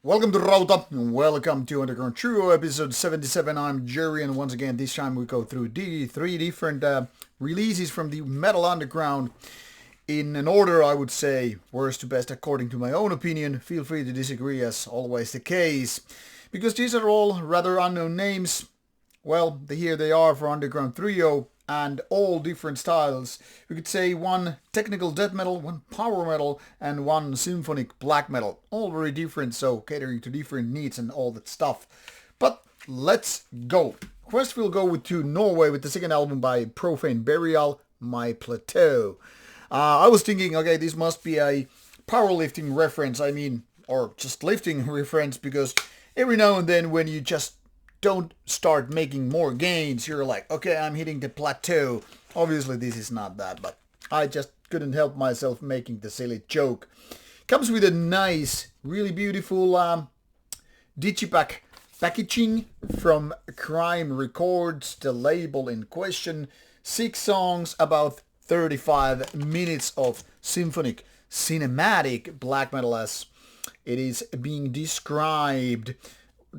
Welcome to Rauta, and welcome to Underground Trio episode 77. I'm Jerry, and once again this time we go through three different releases from the Metal Underground in an order, I would say, worst to best according to my own opinion. Feel free to disagree, as always the case. Because these are all rather unknown names, well, here they are for Underground Trio, and all different styles. We could say one technical death metal, one power metal, and one symphonic black metal. All very different, so catering to different needs and all that stuff. But let's go. First we'll go to Norway with the second album by Profane Burial, My Plateau. I was thinking, okay, this must be a powerlifting reference, or just lifting reference, because every now and then when you just don't start making more gains, you're like, okay, I'm hitting the plateau. Obviously this is not that, but I just couldn't help myself making the silly joke. Comes with a nice, really beautiful digipack packaging from Crime Records, the label in question. 6 songs, about 35 minutes of symphonic cinematic black metal as it is being described.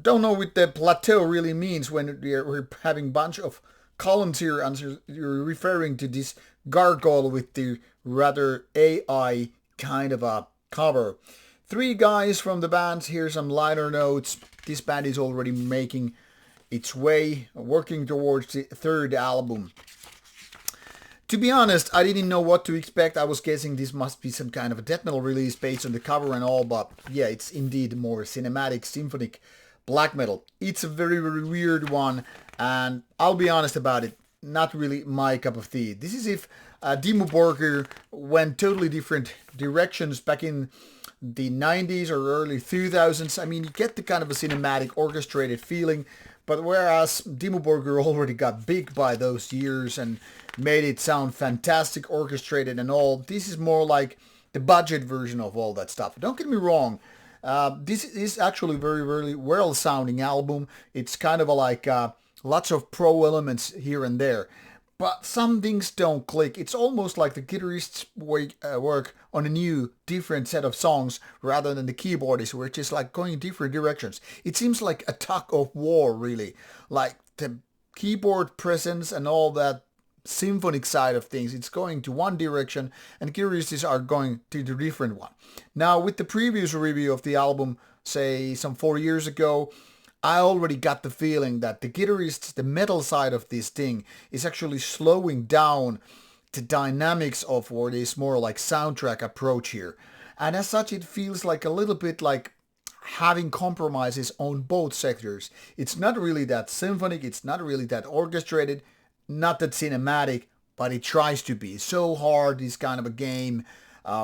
Don't know what the plateau really means when we're having a bunch of columns here and you're referring to this gargoyle with the rather AI kind of a cover. 3 guys from the band. Here's some liner notes. This band is already making its way, working towards the 3rd album. To be honest, I didn't know what to expect. I was guessing this must be some kind of a death metal release based on the cover and all, but yeah, it's indeed more cinematic, symphonic black metal. It's a very, very weird one, and I'll be honest about it, not really my cup of tea. This is if Dimmu Borgir went totally different directions back in the 90s or early 2000s. You get the kind of a cinematic, orchestrated feeling, but whereas Dimmu Borgir already got big by those years and made it sound fantastic, orchestrated and all, this is more like the budget version of all that stuff. Don't get me wrong. This is actually a very, very well-sounding album. It's kind of lots of pro elements here and there. But some things don't click. It's almost like the guitarists work on a new, different set of songs rather than the keyboardists, which is like going in different directions. It seems like a tug of war, really. Like the keyboard presence and all that symphonic side of things, it's going to one direction and guitarists are going to the different one. Now with the previous review of the album, say some 4 years ago, I already got the feeling that the guitarists, the metal side of this thing is actually slowing down the dynamics of what is more like soundtrack approach here. And as such it feels like a little bit like having compromises on both sectors. It's not really that symphonic, it's not really that orchestrated, not that cinematic, but it tries to be. So hard, this kind of a game,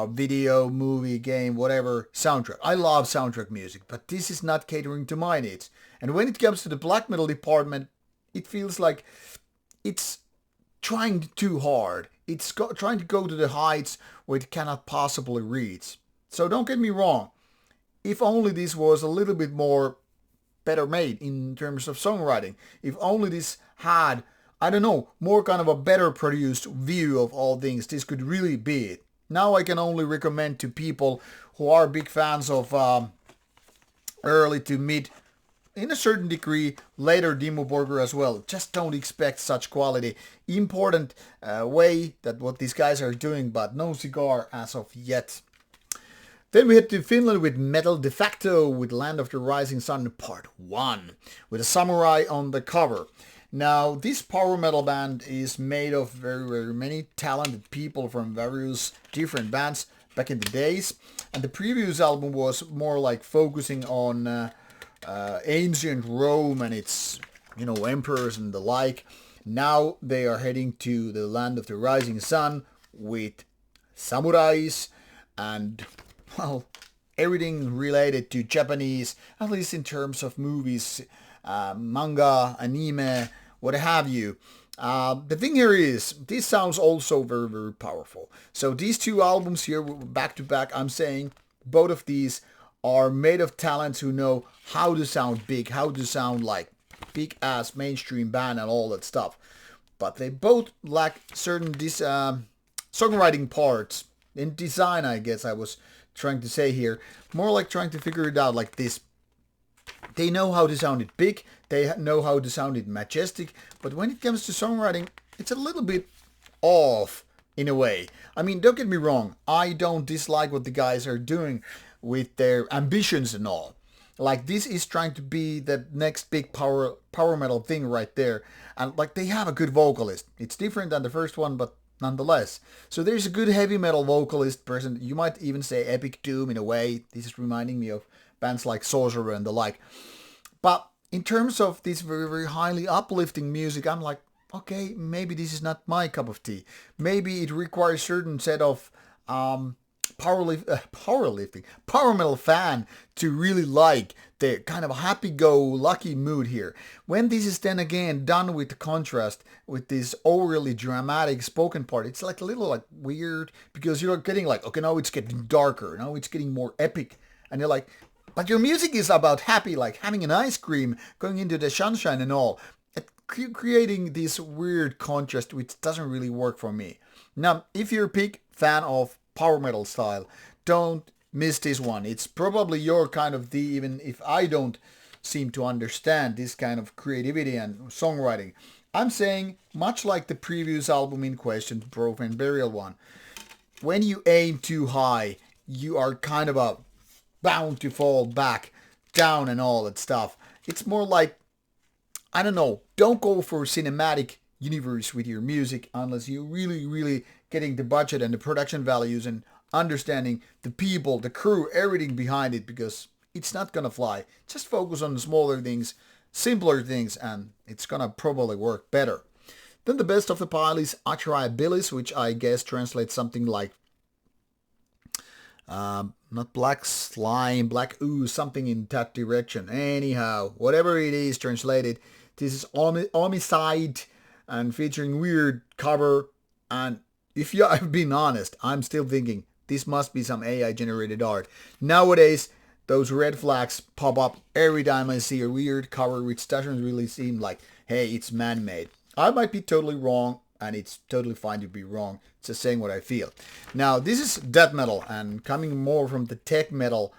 video, movie, game, whatever, soundtrack. I love soundtrack music, but this is not catering to my needs. And when it comes to the black metal department, it feels like it's trying too hard. It's trying to go to the heights where it cannot possibly reach. So don't get me wrong. If only this was a little bit more better made in terms of songwriting. If only this had, I don't know, more kind of a better produced view of all things, this could really be it. Now I can only recommend to people who are big fans of early to mid, in a certain degree, later Dimmu Borgir as well. Just don't expect such quality. Important way that what these guys are doing, but no cigar as of yet. Then we head to Finland with metal de facto with Land of the Rising Sun Part 1 with a samurai on the cover. Now, this power metal band is made of very, very many talented people from various different bands back in the days. And the previous album was more like focusing on ancient Rome and its, emperors and the like. Now they are heading to the Land of the Rising Sun with samurais and, well, everything related to Japanese, at least in terms of movies, manga, anime, what have you. The thing here is, this sounds also very, very powerful. So these 2 albums here, back to back, I'm saying both of these are made of talents who know how to sound big, how to sound like big ass mainstream band and all that stuff. But they both lack certain songwriting parts. In design, I guess I was trying to say here. More like trying to figure it out like this. They know how to sound it big, they know how to sound it majestic, but when it comes to songwriting, it's a little bit off in a way. I mean, don't get me wrong, I don't dislike what the guys are doing with their ambitions and all. Like, this is trying to be the next big power metal thing right there. And like, they have a good vocalist. It's different than the first one, but nonetheless. So there's a good heavy metal vocalist person. You might even say epic doom in a way. This is reminding me of bands like Sorcerer and the like. But in terms of this very, very highly uplifting music, I'm like, okay, maybe this is not my cup of tea. Maybe it requires a certain set of power metal fan to really like the kind of happy-go-lucky mood here. When this is then again done with the contrast, with this overly dramatic spoken part, it's like a little like weird, because you're getting like, okay, now it's getting darker, now it's getting more epic, and you're like, but your music is about happy, like having an ice cream, going into the sunshine and all. Creating this weird contrast which doesn't really work for me. Now, if you're a big fan of power metal style, don't miss this one. It's probably your kind of thing, even if I don't seem to understand this kind of creativity and songwriting. I'm saying, much like the previous album in question, the Profane Burial one, when you aim too high, you are kind of bound to fall back down and all that stuff. It's more like, I don't know, don't go for cinematic universe with your music unless you're really, really getting the budget and the production values and understanding the people, the crew, everything behind it, because it's not gonna fly. Just focus on the smaller things, simpler things, and it's gonna probably work better. Then the best of the pile is Atrae Bilis, which I guess translates something like not black slime, black ooze, something in that direction. Anyhow, whatever it is translated, this is Aumicide and featuring weird cover. And if you have been honest, I'm still thinking this must be some AI generated art. Nowadays, those red flags pop up every time I see a weird cover which doesn't really seem like, hey, it's man-made. I might be totally wrong, and it's totally fine to be wrong. It's just saying what I feel. Now, this is death metal, and coming more from the tech metal,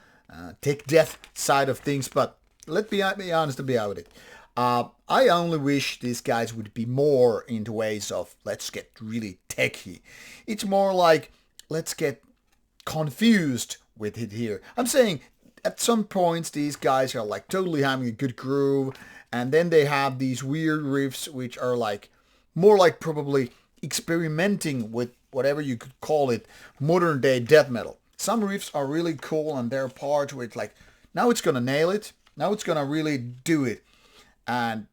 tech death side of things, but let's be honest about it. I only wish these guys would be more into ways of, let's get really techy. It's more like, let's get confused with it here. I'm saying, at some points, these guys are like totally having a good groove, and then they have these weird riffs which are like, more like probably experimenting with whatever you could call it, modern day death metal. Some riffs are really cool, and there are parts where it's like, now it's gonna nail it, now it's gonna really do it. And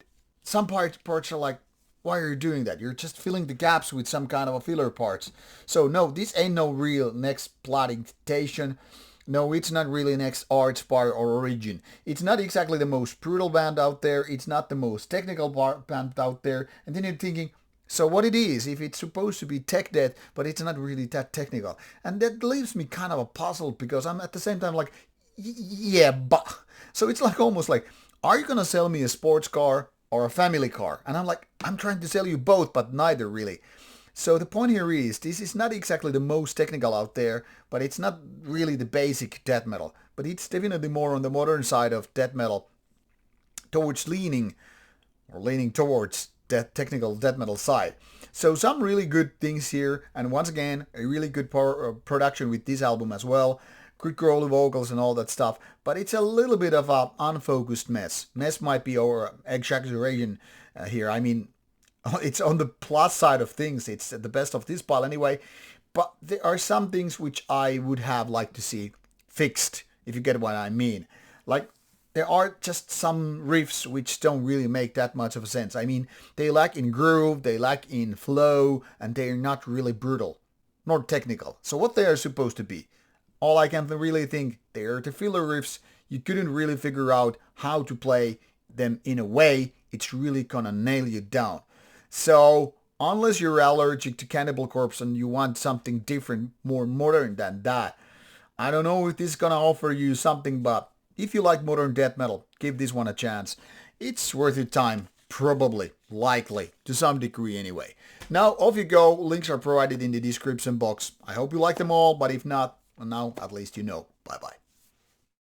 some parts are like, why are you doing that? You're just filling the gaps with some kind of a filler parts. So no, this ain't no real next Plateau. No, it's not really next Artspire or Origin. It's not exactly the most brutal band out there. It's not the most technical band out there. And then you're thinking, so what it is, if it's supposed to be tech death, but it's not really that technical. And that leaves me kind of a puzzle, because I'm at the same time like, yeah, but. So it's like almost like, are you going to sell me a sports car or a family car? And I'm like, I'm trying to sell you both, but neither really. So the point here is, this is not exactly the most technical out there, but it's not really the basic death metal. But it's definitely more on the modern side of death metal, towards leaning towards that technical death metal side. So some really good things here, and once again, a really good production with this album as well. Good growly vocals and all that stuff, but it's a little bit of an unfocused mess. Mess might be over exaggeration here. I mean, it's on the plus side of things. It's the best of this pile anyway, but there are some things which I would have liked to see fixed, if you get what I mean. Like, there are just some riffs which don't really make that much of a sense. I mean, they lack in groove, they lack in flow, and they're not really brutal, nor technical. So what they are supposed to be? All I can really think, they're the filler riffs. You couldn't really figure out how to play them in a way it's really gonna nail you down. So, unless you're allergic to Cannibal Corpse and you want something different, more modern than that, I don't know if this is gonna offer you something, but if you like modern death metal, give this one a chance. It's worth your time, probably, likely, to some degree anyway. Now, off you go. Links are provided in the description box. I hope you like them all, but if not, well, now at least you know. Bye bye.